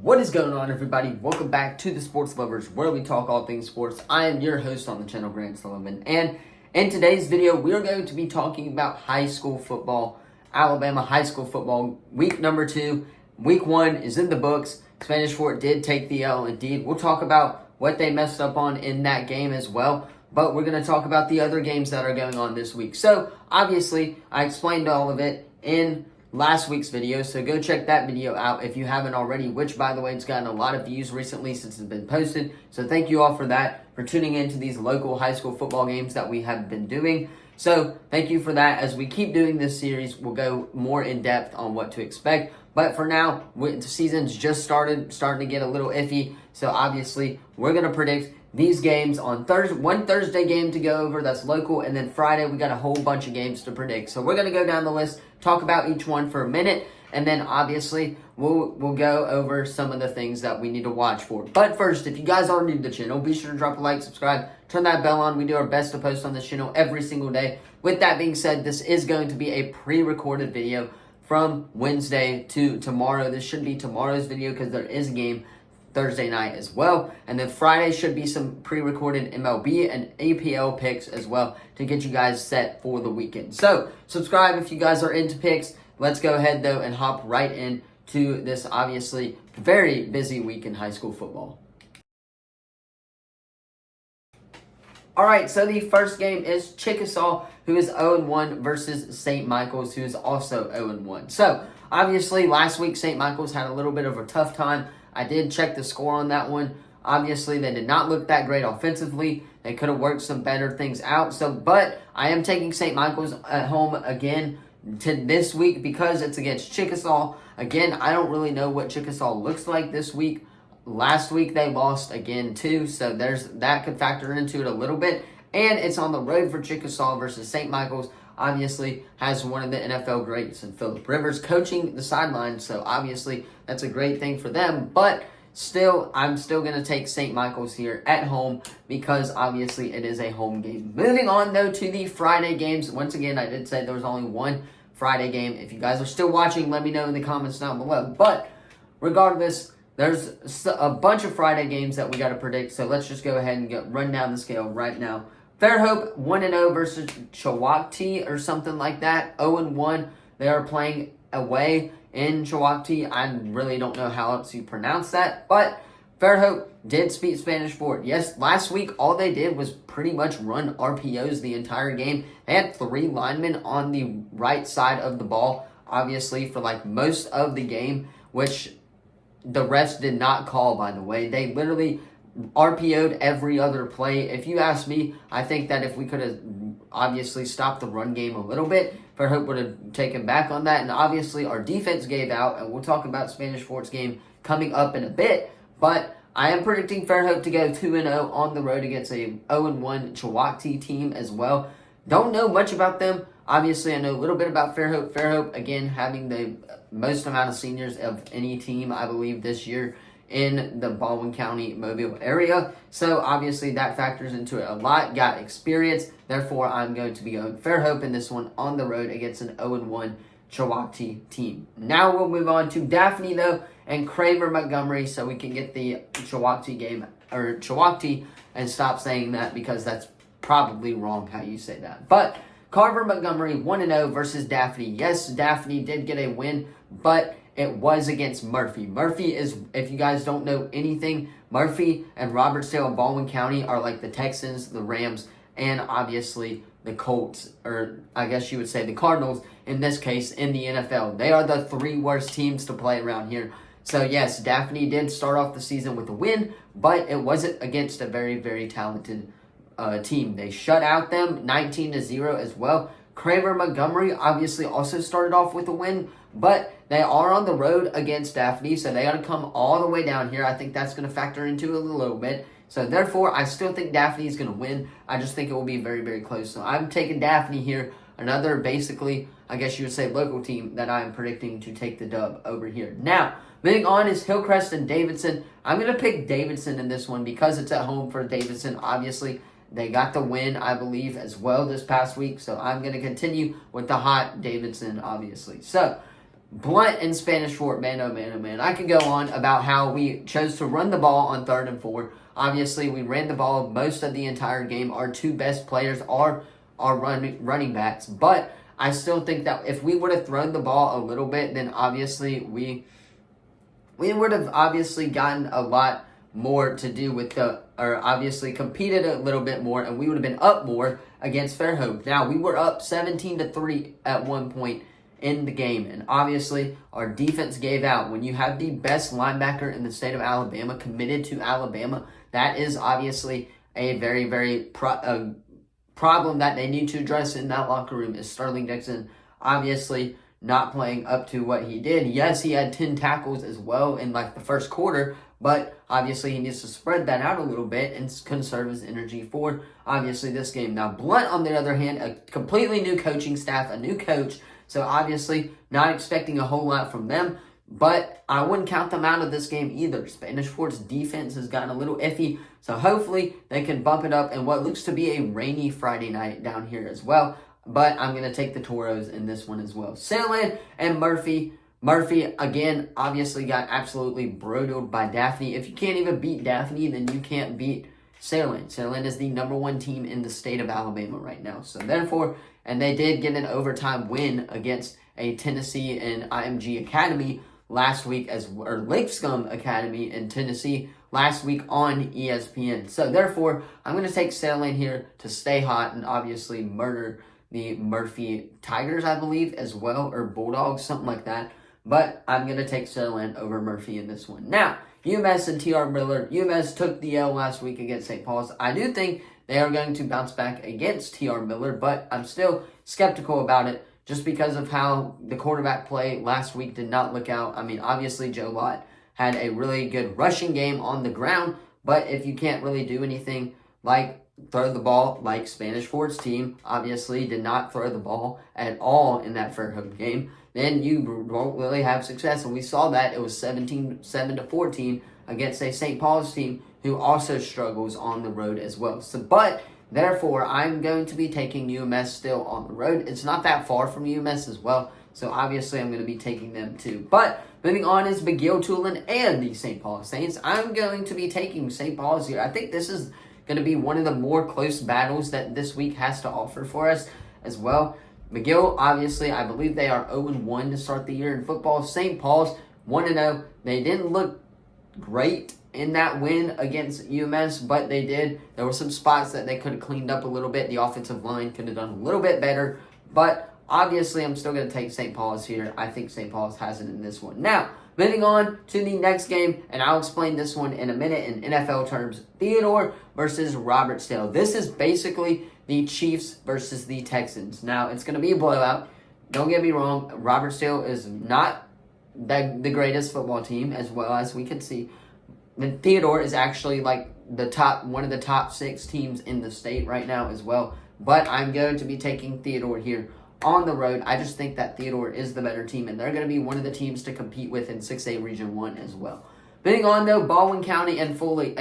What is going on, everybody? Welcome back to the Sports Lovers, where we talk all things sports. I am your host on the channel, Grant Sullivan, and in today's video, we are going to be talking about high school football, Alabama high school football, week number 2. Week 1 is in the books. Spanish Fort did take the L, indeed. We'll talk about what they messed up on in that game as well, but we're going to talk about the other games that are going on this week. So, obviously, I explained all of it in last week's video, so go check that video out if you haven't already, which, by the way, it's gotten a lot of views recently since it's been posted. So thank you all for that, for tuning into these local high school football games that we have been doing. So thank you for that. As we keep doing this series, we'll go more in depth on what to expect. But for now, the season's just starting to get a little iffy. So obviously, we're going to predict these games on Thursday. One Thursday game to go over that's local, and then Friday we got a whole bunch of games to predict. So we're going to go down the list, talk about each one for a minute, and then obviously we'll go over some of the things that we need to watch for. But first, if you guys are new to the channel, be sure to drop a like, subscribe, turn that bell on. We do our best to post on this channel every single day. With that being said, this is going to be a pre-recorded video from Wednesday to tomorrow. This should be tomorrow's video because there is a game Thursday night as well. And then Friday should be some pre-recorded MLB and APL picks as well to get you guys set for the weekend. So subscribe if you guys are into picks. Let's go ahead though and hop right into this obviously very busy week in high school football. All right, so the first game is Chickasaw, who is 0-1 versus St. Michael's, who is also 0-1. So obviously last week St. Michael's had a little bit of a tough time. I did check the score on that one. Obviously, they did not look that great offensively. They could have worked some better things out. But I am taking St. Michael's at home again to this week because it's against Chickasaw. Again, I don't really know what Chickasaw looks like this week. Last week, they lost again, too. So that could factor into it a little bit. And it's on the road for Chickasaw versus St. Michael's. Obviously has one of the NFL greats in Philip Rivers coaching the sidelines, so obviously that's a great thing for them, but still, I'm still going to take St. Michael's here at home because obviously it is a home game. Moving on, though, to the Friday games. Once again, I did say there was only one Friday game. If you guys are still watching, let me know in the comments down below, but regardless, there's a bunch of Friday games that we got to predict, so let's just go ahead and run down the scale right now. Fairhope 1-0 versus Chillicothe or something like that. 0-1. They are playing away in Chillicothe. I really don't know how else you pronounce that. But Fairhope did speak Spanish Fort. Yes, last week all they did was pretty much run RPOs the entire game. They had 3 linemen on the right side of the ball, obviously, for like most of the game, which the refs did not call, by the way. They literally RPO'd every other play. If you ask me, I think that if we could have obviously stopped the run game a little bit, Fairhope would have taken back on that. And obviously our defense gave out, and we'll talk about Spanish Fort's game coming up in a bit. But I am predicting Fairhope to go 2-0 on the road against a 0-1 Chillicothe team as well. Don't know much about them. Obviously, I know a little bit about Fairhope. Fairhope, again, having the most amount of seniors of any team, I believe, this year in the Baldwin County, Mobile area. So obviously that factors into it a lot. Got experience. Therefore, I'm going to be going Fairhope in this one on the road against an 0-1 Chillicothe team. Now we'll move on to Daphne, though, and Craver Montgomery, so we can get the Chillicothe game, or Chillicothe, and stop saying that because that's probably wrong how you say that. But Carver Montgomery 1-0 versus Daphne. Yes, Daphne did get a win, but it was against Murphy. Murphy is, if you guys don't know anything, Murphy and Robertsdale and Baldwin County are like the Texans, the Rams, and obviously the Colts, or I guess you would say the Cardinals, in this case, in the NFL. They are the 3 worst teams to play around here. So yes, Daphne did start off the season with a win, but it wasn't against a very, very talented team. They shut out them 19-0 as well. Craver Montgomery obviously also started off with a win, but they are on the road against Daphne, so they got to come all the way down here. I think that's going to factor into it a little bit. So therefore, I still think Daphne is going to win. I just think it will be very, very close. So I'm taking Daphne here. Another, basically, I guess you would say local team that I'm predicting to take the dub over here. Now, moving on is Hillcrest and Davidson. I'm going to pick Davidson in this one because it's at home for Davidson, obviously. They got the win, I believe, as well this past week. So I'm going to continue with the hot Davidson, obviously. So Blunt and Spanish Fort, man, oh man, oh man. I could go on about how we chose to run the ball on 3rd and 4. Obviously, we ran the ball most of the entire game. Our 2 best players are our running backs. But I still think that if we would have thrown the ball a little bit, then obviously we would have obviously gotten a lot more to do with or obviously competed a little bit more, and we would have been up more against Fairhope. Now, we were up 17-3 at one point in the game, and obviously our defense gave out. When you have the best linebacker in the state of Alabama committed to Alabama, that is obviously a very, very problem that they need to address in that locker room. Is Sterling Dixon obviously not playing up to what he did. Yes, he had 10 tackles as well in like the first quarter, but obviously he needs to spread that out a little bit and conserve his energy for obviously this game. Now, Blunt, on the other hand, a completely new coaching staff, a new coach, so obviously not expecting a whole lot from them, but I wouldn't count them out of this game either. Spanish Fort's defense has gotten a little iffy, so hopefully they can bump it up in what looks to be a rainy Friday night down here as well. But I'm going to take the Toros in this one as well. Sandland and Murphy. Murphy, again, obviously got absolutely broiled by Daphne. If you can't even beat Daphne, then you can't beat Sandland. Sandland is the #1 team in the state of Alabama right now. So therefore, and they did get an overtime win against a Tennessee and IMG Academy last week, or Lipscomb Academy in Tennessee last week on ESPN. So therefore, I'm going to take Sandland here to stay hot and obviously murder the Murphy Tigers, I believe, as well, or Bulldogs, something like that. But I'm going to take Sutherland over Murphy in this one. Now, UMass and T.R. Miller. UMass took the L last week against St. Paul's. I do think they are going to bounce back against T.R. Miller, but I'm still skeptical about it just because of how the quarterback play last week did not look out. I mean, obviously, Joe Lott had a really good rushing game on the ground, but if you can't really do anything like throw the ball, like Spanish Fort's team obviously did not throw the ball at all in that Fairhope game, then you won't really have success. And we saw that it was 7-14 against a St. Paul's team who also struggles on the road as well. So, but therefore, I'm going to be taking UMS still on the road. It's not that far from UMS as well, so obviously I'm going to be taking them too. But moving on is McGill-Toolen and the St. Paul Saints. I'm going to be taking St. Paul's here. I think this is going to be one of the more close battles that this week has to offer for us as well. McGill, obviously, I believe they are 0-1 to start the year in football. St. Paul's 1-0. They didn't look great in that win against UMS, but they did. There were some spots that they could have cleaned up a little bit. The offensive line could have done a little bit better, but obviously I'm still going to take St. Paul's here. I think St. Paul's has it in this one. Now, moving on to the next game, and I'll explain this one in a minute in NFL terms. Theodore versus Robertsdale. This is basically the Chiefs versus the Texans. Now, it's going to be a blowout. Don't get me wrong. Robertsdale is not the greatest football team, as well as we can see. And Theodore is actually like one of the top 6 teams in the state right now as well. But I'm going to be taking Theodore here on the road. I just think that Theodore is the better team, and they're going to be one of the teams to compete with in 6A Region 1 as well. Moving on, though, Baldwin County and Foley.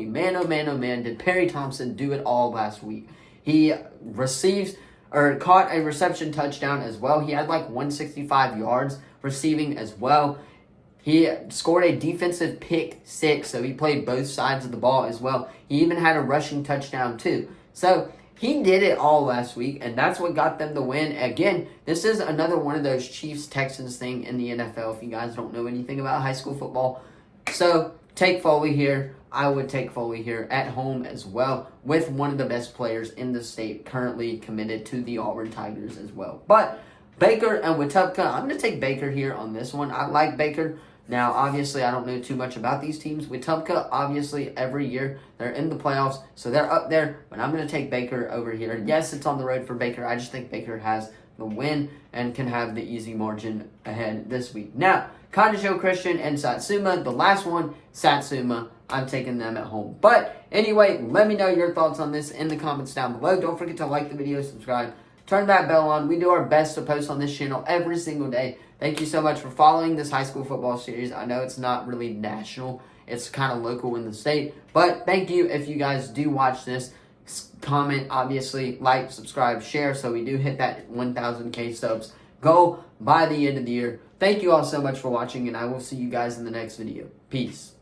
Man, oh man, oh man, did Perry Thompson do it all last week. He caught a reception touchdown as well. He had like 165 yards receiving as well. He scored a defensive pick 6, so he played both sides of the ball as well. He even had a rushing touchdown too. So he did it all last week, and that's what got them the win. Again, this is another one of those Chiefs-Texans thing in the NFL, if you guys don't know anything about high school football. So, take Foley here. I would take Foley here at home as well, with one of the best players in the state currently committed to the Auburn Tigers as well. But Baker and Wetumpka, I'm going to take Baker here on this one. I like Baker. Now, obviously, I don't know too much about these teams. Wetumpka, obviously, every year, they're in the playoffs, so they're up there. But I'm going to take Baker over here. Yes, it's on the road for Baker. I just think Baker has the win and can have the easy margin ahead this week. Now, Condicho Christian and Satsuma. The last one, Satsuma. I'm taking them at home. But anyway, let me know your thoughts on this in the comments down below. Don't forget to like the video, subscribe, turn that bell on. We do our best to post on this channel every single day. Thank you so much for following this high school football series. I know it's not really national. It's kind of local in the state. But thank you if you guys do watch this. Comment, obviously, like, subscribe, share, so we do hit that 1,000K subs goal by the end of the year. Thank you all so much for watching, and I will see you guys in the next video. Peace.